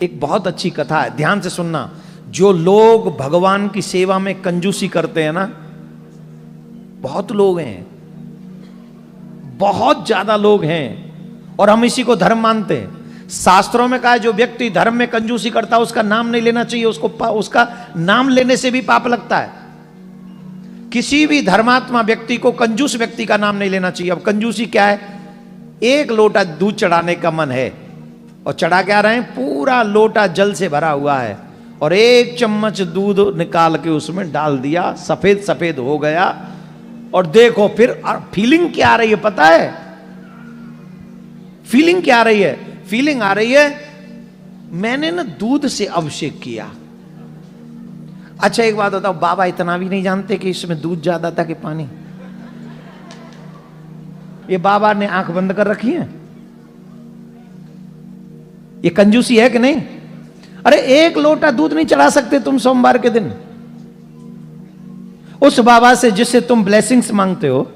एक बहुत अच्छी कथा है, ध्यान से सुनना। जो लोग भगवान की सेवा में कंजूसी करते हैं ना, बहुत लोग हैं, बहुत ज्यादा लोग हैं, और हम इसी को धर्म मानते हैं। शास्त्रों में कहा है जो व्यक्ति धर्म में कंजूसी करता है उसका नाम नहीं लेना चाहिए, उसका नाम लेने से भी पाप लगता है। किसी भी धर्मात्मा व्यक्ति को कंजूस व्यक्ति का नाम नहीं लेना चाहिए। अब कंजूसी क्या है? एक लोटा दूध चढ़ाने का मन है और चढ़ा क्या रहे हैं, पूरा लोटा जल से भरा हुआ है, और एक चम्मच दूध निकाल के उसमें डाल दिया, सफेद सफेद हो गया, और देखो फिर फीलिंग क्या आ रही है पता है? फीलिंग क्या आ रही है? फीलिंग आ रही है मैंने ना दूध से अभिषेक किया। अच्छा एक बात बताओ, बाबा इतना भी नहीं जानते कि इसमें दूध ज्यादा था कि पानी? ये बाबा ने आंख बंद कर रखी है? ये कंजूसी है कि नहीं? अरे एक लोटा दूध नहीं चढ़ा सकते तुम सोमवार के दिन उस बाबा से जिससे तुम ब्लेसिंग्स मांगते हो,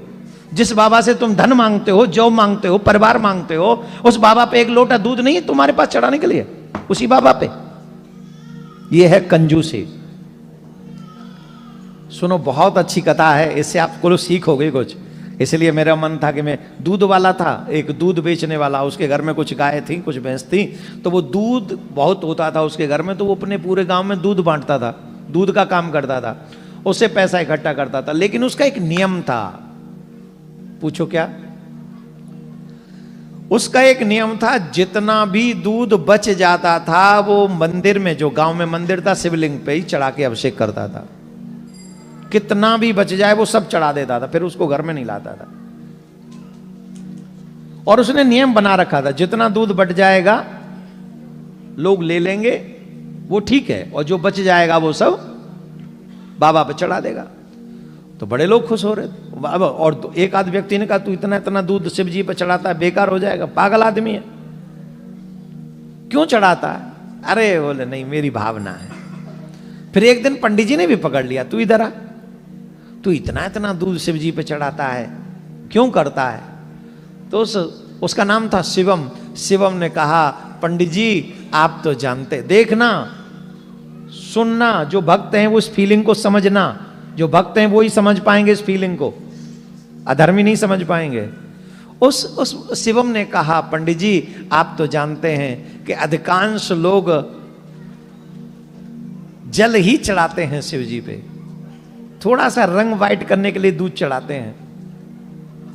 जिस बाबा से तुम धन मांगते हो, जॉब मांगते हो, परिवार मांगते हो, उस बाबा पे एक लोटा दूध नहीं है तुम्हारे पास चढ़ाने के लिए? उसी बाबा पे। ये है कंजूसी। सुनो, बहुत अच्छी कथा है, इससे आपको सीखोगे कुछ। इसलिए मेरा मन था कि मैं, दूध वाला था, एक दूध बेचने वाला, उसके घर में कुछ गाय थी, कुछ भैंस थी, तो वो दूध बहुत होता था उसके घर में, तो वो अपने पूरे गांव में दूध बांटता था, दूध का काम करता था, उससे पैसा इकट्ठा करता था। लेकिन उसका एक नियम था। पूछो क्या? उसका एक नियम था, जितना भी दूध बच जाता था वो मंदिर में, जो गांव में मंदिर था, शिवलिंग पे ही चढ़ा के अभिषेक करता था। कितना भी बच जाए वो सब चढ़ा देता था, फिर उसको घर में नहीं लाता था। और उसने नियम बना रखा था, जितना दूध बच जाएगा लोग ले लेंगे, वो ठीक है, और जो बच जाएगा वो सब बाबा पे चढ़ा देगा। तो बड़े लोग खुश हो रहे थे बाबा। और एक आध व्यक्ति ने कहा, तू इतना इतना दूध शिव जी पे चढ़ाता है, बेकार हो जाएगा, पागल आदमी है, क्यों चढ़ाता है? अरे बोले नहीं, मेरी भावना है। फिर एक दिन पंडित जी ने भी पकड़ लिया, तू इधर आ, तू इतना इतना दूध शिव जी पे चढ़ाता है, क्यों करता है? तो उसका नाम था शिवम। शिवम ने कहा, पंडित जी आप तो जानते, देखना सुनना, जो भक्त हैं वो इस फीलिंग को समझना, जो भक्त हैं वो ही समझ पाएंगे इस फीलिंग को, अधर्मी नहीं समझ पाएंगे। उस शिवम ने कहा, पंडित जी आप तो जानते हैं कि अधिकांश लोग जल ही चढ़ाते हैं शिव जी पे, थोड़ा सा रंग वाइट करने के लिए दूध चढ़ाते हैं,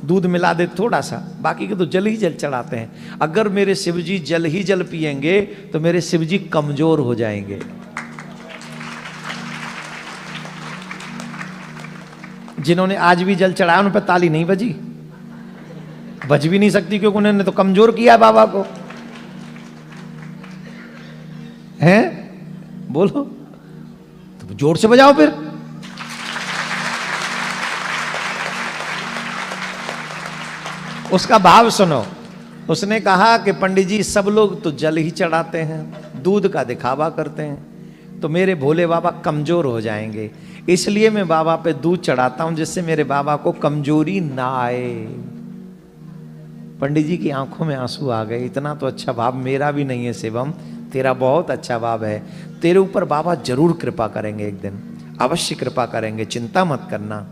दूध मिला दे थोड़ा सा, बाकी के तो जल ही जल चढ़ाते हैं। अगर मेरे शिव जी जल ही जल पिएंगे तो मेरे शिव जी कमजोर हो जाएंगे। जिन्होंने आज भी जल चढ़ाया उन पर ताली नहीं बजी, बज भी नहीं सकती, क्योंकि उन्होंने तो कमजोर किया बाबा को। हैं? बोलो तो जोर से बजाओ फिर। उसका भाव सुनो। उसने कहा कि पंडित जी सब लोग तो जल ही चढ़ाते हैं, दूध का दिखावा करते हैं, तो मेरे भोले बाबा कमजोर हो जाएंगे, इसलिए मैं बाबा पे दूध चढ़ाता हूं, जिससे मेरे बाबा को कमजोरी ना आए। पंडित जी की आंखों में आंसू आ गए। इतना तो अच्छा भाव मेरा भी नहीं है शिवम, तेरा बहुत अच्छा भाव है, तेरे ऊपर बाबा जरूर कृपा करेंगे, एक दिन अवश्य कृपा करेंगे, चिंता मत करना,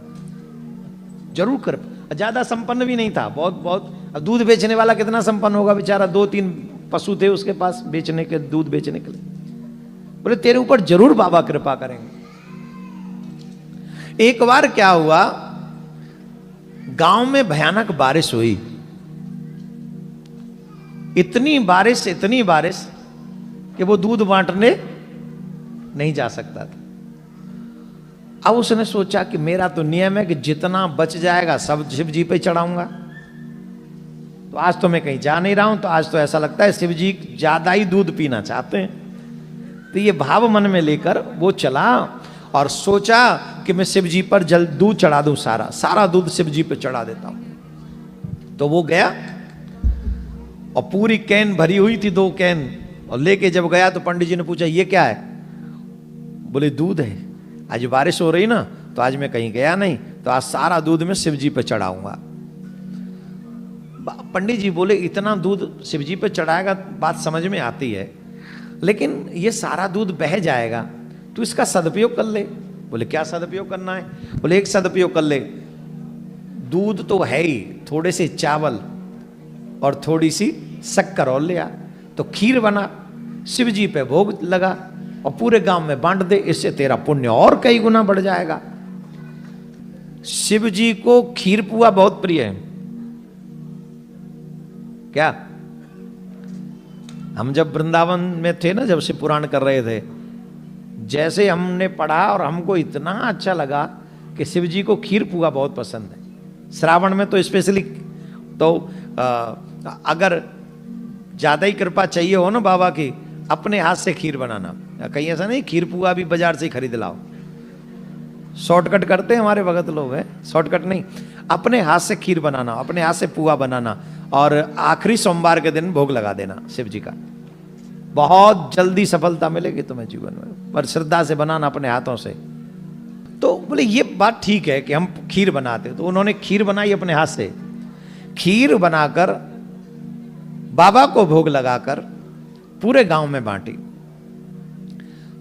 जरूर कृपा। ज्यादा संपन्न भी नहीं था, बहुत अब दूध बेचने वाला कितना संपन्न होगा बेचारा, 2-3 पशु थे उसके पास बेचने के, दूध बेचने के लिए। बोले तेरे ऊपर जरूर बाबा कृपा करेंगे। एक बार क्या हुआ, गांव में भयानक बारिश हुई, इतनी बारिश कि वो दूध बांटने नहीं जा सकता था। अब उसने सोचा कि मेरा तो नियम है कि जितना बच जाएगा सब शिव जी पे चढ़ाऊंगा, तो आज तो मैं कहीं जा नहीं रहा हूं, तो आज तो ऐसा लगता है शिव जी ज्यादा ही दूध पीना चाहते हैं। तो ये भाव मन में लेकर वो चला और सोचा कि मैं शिव जी पर जल दूध चढ़ा दूं, सारा दूध शिव जी पे चढ़ा देता हूं। तो वो गया और पूरी कैन भरी हुई थी, 2 कैन, और लेके जब गया तो पंडित जी ने पूछा ये क्या है? बोले दूध है, आज बारिश हो रही ना, तो आज मैं कहीं गया नहीं, तो आज सारा दूध मैं शिव जी पे चढ़ाऊंगा। पंडित जी बोले इतना दूध शिव जी पे चढ़ाएगा, बात समझ में आती है, लेकिन ये सारा दूध बह जाएगा, तो इसका सदुपयोग कर ले। बोले क्या सदुपयोग करना है? बोले एक सदुपयोग कर ले, दूध तो है ही, थोड़े से चावल और थोड़ी सी शक्कर और ले आ, तो खीर बना, शिव जी पे भोग लगा और पूरे गांव में बांट दे, इससे तेरा पुण्य और कई गुना बढ़ जाएगा। शिव जी को खीर पुआ बहुत प्रिय है। क्या हम जब वृंदावन में थे ना, जब शिव पुराण कर रहे थे, जैसे हमने पढ़ा और हमको इतना अच्छा लगा कि शिव जी को खीर पुआ बहुत पसंद है। श्रावण में तो स्पेशली, तो अगर ज्यादा ही कृपा चाहिए हो ना बाबा की, अपने हाथ से खीर बनाना। कहीं ऐसा नहीं खीर पुआ भी बाजार से ही खरीद लाओ, शॉर्टकट करते हैं हमारे भगत लोग हैं, शॉर्टकट नहीं, अपने हाथ से खीर बनाना, अपने हाथ से पुआ बनाना, और आखिरी सोमवार के दिन भोग लगा देना शिव जी का। बहुत जल्दी सफलता मिलेगी तुम्हें जीवन में, पर श्रद्धा से बनाना अपने हाथों से। तो बोले ये बात ठीक है कि हम खीर बनाते, तो उन्होंने खीर बनाई अपने हाथ से। खीर बनाकर बाबा को भोग लगाकर पूरे गांव में बांटी।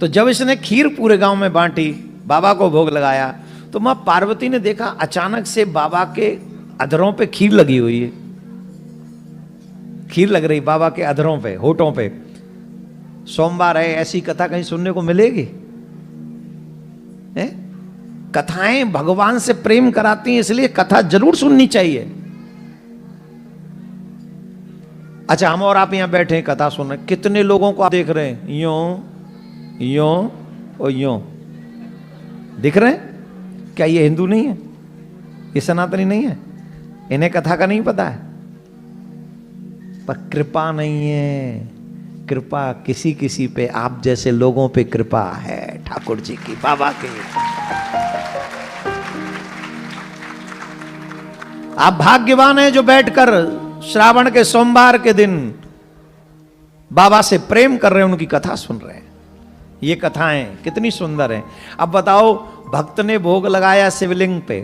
तो जब इसने खीर पूरे गांव में बांटी, बाबा को भोग लगाया, तो मां पार्वती ने देखा अचानक से बाबा के अधरों पे खीर लगी हुई है। खीर लग रही बाबा के अधरों पे, होठों पे। सोमवार है, ऐसी कथा कहीं सुनने को मिलेगी? कथाएं भगवान से प्रेम कराती हैं, इसलिए कथा जरूर सुननी चाहिए। अच्छा, हम और आप यहां बैठे हैं, कथा सुन रहे, कितने लोगों को आप देख रहे हैं यूं यूं और यूं दिख रहे हैं? क्या ये हिंदू नहीं है? ये सनातनी नहीं है? इन्हें कथा का नहीं पता है? पर कृपा नहीं है। कृपा किसी किसी पे, आप जैसे लोगों पे कृपा है ठाकुर जी की, बाबा की। आप भाग्यवान हैं जो बैठकर श्रावण के सोमवार के दिन बाबा से प्रेम कर रहे हैं, उनकी कथा सुन रहे हैं। ये कथाएं कितनी सुंदर हैं। अब बताओ, भक्त ने भोग लगाया शिवलिंग पे,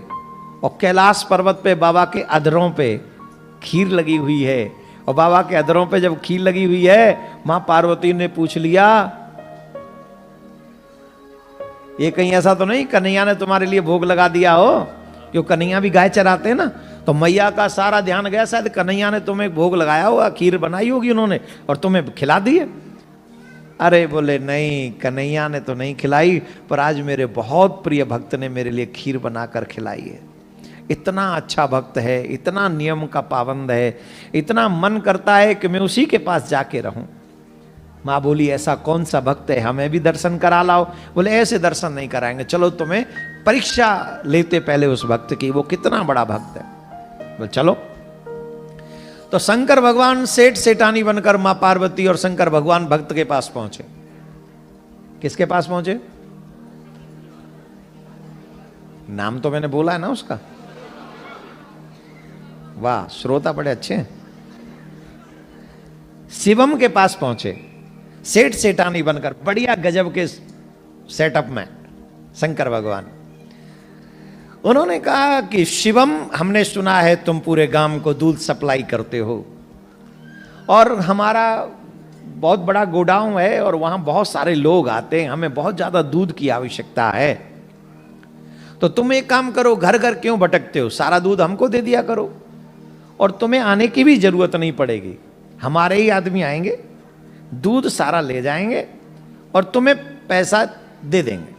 और कैलाश पर्वत पे बाबा के अधरों पे खीर लगी हुई है, और बाबा के अधरों पे जब खीर लगी हुई है, मां पार्वती ने पूछ लिया, ये कहीं ऐसा तो नहीं कन्हैया ने तुम्हारे लिए भोग लगा दिया हो? क्यों, कन्हैया भी गाय चराते हैं ना, तो मैया का सारा ध्यान गया, शायद कन्हैया ने तुम्हें भोग लगाया होगा, खीर बनाई होगी उन्होंने और तुम्हें खिला दी है। अरे बोले नहीं, कन्हैया ने तो नहीं खिलाई, पर आज मेरे बहुत प्रिय भक्त ने मेरे लिए खीर बनाकर खिलाई है। इतना अच्छा भक्त है, इतना नियम का पाबंद है, इतना मन करता है कि मैं उसी के पास जाके रहूं। माँ बोली ऐसा कौन सा भक्त है, हमें भी दर्शन करा लाओ। बोले ऐसे दर्शन नहीं कराएंगे, चलो तुम्हें परीक्षा लेते पहले उस भक्त की, वो कितना बड़ा भक्त है। बोले चलो। तो शंकर भगवान सेठ सेठानी बनकर मां पार्वती और शंकर भगवान भक्त के पास पहुंचे। किसके पास पहुंचे? नाम तो मैंने बोला है ना उसका। वाह, श्रोता बड़े अच्छे हैं। शिवम के पास पहुंचे, सेठ सेठानी बनकर, बढ़िया गजब के सेटअप में शंकर भगवान। उन्होंने कहा कि शिवम, हमने सुना है तुम पूरे गांव को दूध सप्लाई करते हो, और हमारा बहुत बड़ा गोडाउन है और वहां बहुत सारे लोग आते हैं, हमें बहुत ज्यादा दूध की आवश्यकता है। तो तुम एक काम करो, घर घर क्यों भटकते हो, सारा दूध हमको दे दिया करो, और तुम्हें आने की भी जरूरत नहीं पड़ेगी। हमारे ही आदमी आएंगे, दूध सारा ले जाएंगे और तुम्हें पैसा दे देंगे।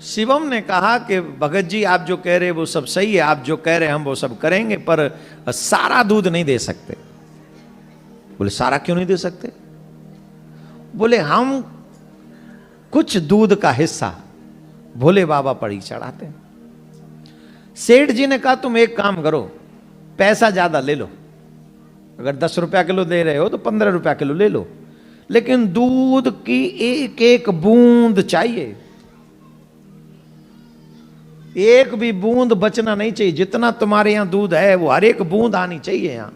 शिवम ने कहा कि भगत जी आप जो कह रहे वो सब सही है, आप जो कह रहे हैं हम वो सब करेंगे, पर सारा दूध नहीं दे सकते। बोले सारा क्यों नहीं दे सकते? बोले हम कुछ दूध का हिस्सा भोले बाबा पर ही चढ़ाते हैं। सेठ जी ने कहा तुम एक काम करो, पैसा ज्यादा ले लो, अगर 10 रुपया किलो दे रहे हो तो 15 रुपया किलो ले लो, लेकिन दूध की एक एक बूंद चाहिए, एक भी बूंद बचना नहीं चाहिए। जितना तुम्हारे यहां दूध है वो हर एक बूंद आनी चाहिए यहां।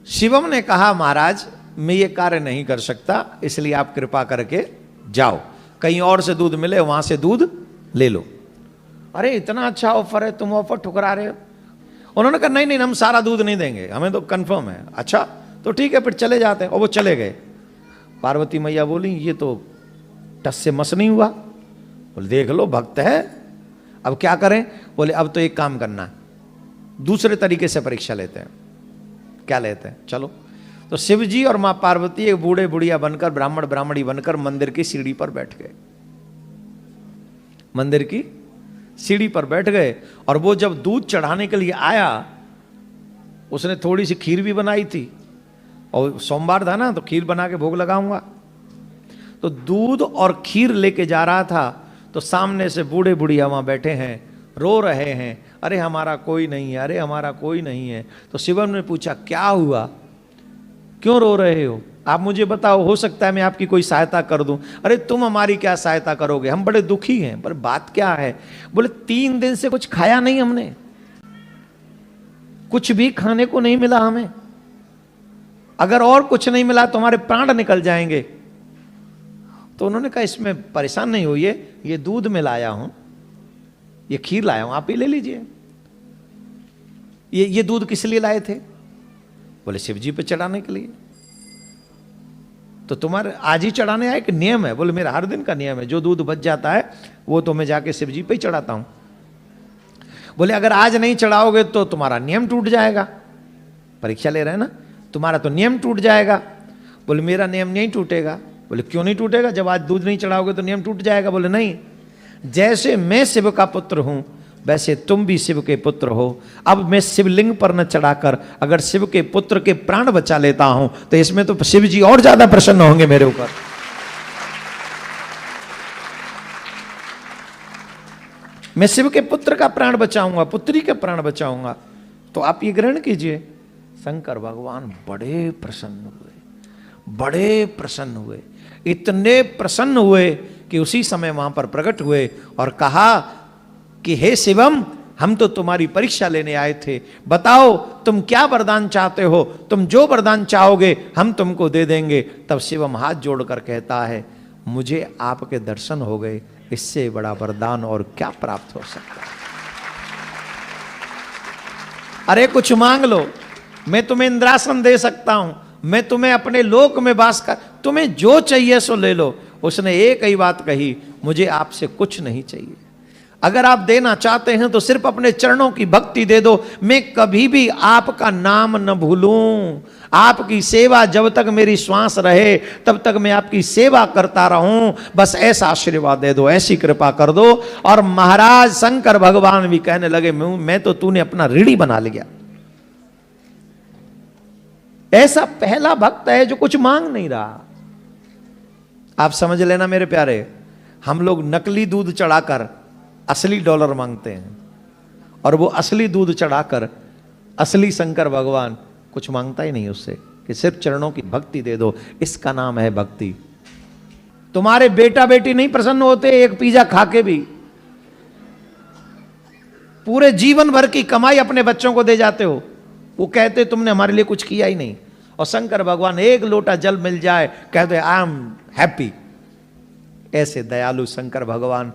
शिवम ने कहा महाराज मैं ये कार्य नहीं कर सकता, इसलिए आप कृपा करके जाओ, कहीं और से दूध मिले वहां से दूध ले लो। अरे इतना अच्छा ऑफर है, तुम ऑफर ठुकरा रहे हो? उन्होंने कहा नहीं नहीं, हम सारा दूध नहीं देंगे, हमें तो कंफर्म है। अच्छा तो ठीक है, फिर चले जाते हैं। और वो चले गए। पार्वती मैया बोली ये तो टस से मस नहीं हुआ। बोले देख लो भक्त है, अब क्या करें? बोले अब तो एक काम करना है, दूसरे तरीके से परीक्षा लेते हैं। क्या लेते हैं? चलो। तो शिव जी और मां पार्वती एक बूढ़े बुढ़िया बनकर, ब्राह्मण ब्राह्मणी बनकर मंदिर की सीढ़ी पर बैठ गए। मंदिर की सीढ़ी पर बैठ गए। और वो जब दूध चढ़ाने के लिए आया, उसने थोड़ी सी खीर भी बनाई थी, और सोमवार था ना, तो खीर बना के भोग लगाऊंगा। तो दूध और खीर लेके जा रहा था, तो सामने से बूढ़े बुढ़िया वहां बैठे हैं, रो रहे हैं, अरे हमारा कोई नहीं है, अरे हमारा कोई नहीं है। तो शिवम ने पूछा क्या हुआ, क्यों रो रहे हो? आप मुझे बताओ, हो सकता है मैं आपकी कोई सहायता कर दूं। अरे तुम हमारी क्या सहायता करोगे, हम बड़े दुखी हैं। पर बात क्या है? बोले 3 दिन से कुछ खाया नहीं हमने, कुछ भी खाने को नहीं मिला हमें, अगर और कुछ नहीं मिला तो हमारे प्राण निकल जाएंगे। तो उन्होंने कहा इसमें परेशान नहीं होइए, ये दूध में लाया हूं, ये खीर लाया हूं, आप ही ले लीजिए। ये दूध किस लिए लाए थे? बोले शिव जी पे चढ़ाने के लिए। तो तुम्हारे आज ही चढ़ाने आए कि नियम है? बोले मेरा हर दिन का नियम है, जो दूध बच जाता है वो तो मैं जाके शिव जी पे ही चढ़ाता हूं। बोले अगर आज नहीं चढ़ाओगे तो तुम्हारा नियम टूट जाएगा। परीक्षा ले रहे हैं ना, तुम्हारा तो नियम टूट जाएगा। बोले मेरा नियम नहीं टूटेगा। बोले क्यों नहीं टूटेगा? जब आज दूध नहीं चढ़ाओगे तो नियम टूट जाएगा। बोले नहीं, जैसे मैं शिव का पुत्र हूं वैसे तुम भी शिव के पुत्र हो। अब मैं शिवलिंग पर न चढ़ाकर अगर शिव के पुत्र के प्राण बचा लेता हूं तो इसमें तो शिव जी और ज्यादा प्रसन्न होंगे मेरे ऊपर। मैं शिव के पुत्र का प्राण बचाऊंगा, पुत्री के प्राण बचाऊंगा। तो आप ये ग्रहण कीजिए। शंकर भगवान बड़े प्रसन्न हुए, बड़े प्रसन्न हुए, इतने प्रसन्न हुए कि उसी समय वहां पर प्रकट हुए और कहा कि हे शिवम, हम तो तुम्हारी परीक्षा लेने आए थे, बताओ तुम क्या वरदान चाहते हो, तुम जो वरदान चाहोगे हम तुमको दे देंगे। तब शिवम हाथ जोड़कर कहता है मुझे आपके दर्शन हो गए, इससे बड़ा वरदान और क्या प्राप्त हो सकता है? अरे कुछ मांग लो, मैं तुम्हें इंद्रासन दे सकता हूं, मैं तुम्हें अपने लोक में वास कर, तुम्हें जो चाहिए सो ले लो। उसने एक ही बात कही, मुझे आपसे कुछ नहीं चाहिए, अगर आप देना चाहते हैं तो सिर्फ अपने चरणों की भक्ति दे दो, मैं कभी भी आपका नाम न भूलूं, आपकी सेवा जब तक मेरी श्वास रहे तब तक मैं आपकी सेवा करता रहूं, बस ऐसा आशीर्वाद दे दो, ऐसी कृपा कर दो। और महाराज शंकर भगवान भी कहने लगे मैं तो तूने अपना ऋणी बना लिया। ऐसा पहला भक्त है जो कुछ मांग नहीं रहा। आप समझ लेना मेरे प्यारे, हम लोग नकली दूध चढ़ाकर असली डॉलर मांगते हैं, और वो असली दूध चढ़ाकर असली शंकर भगवान कुछ मांगता ही नहीं उससे, कि सिर्फ चरणों की भक्ति दे दो। इसका नाम है भक्ति। तुम्हारे बेटा बेटी नहीं प्रसन्न होते एक पिज्जा खा के भी, पूरे जीवन भर की कमाई अपने बच्चों को दे जाते हो, वो कहते तुमने हमारे लिए कुछ किया ही नहीं। और शंकर भगवान एक लोटा जल मिल जाए कहते आई एम हैप्पी। ऐसे दयालु शंकर भगवान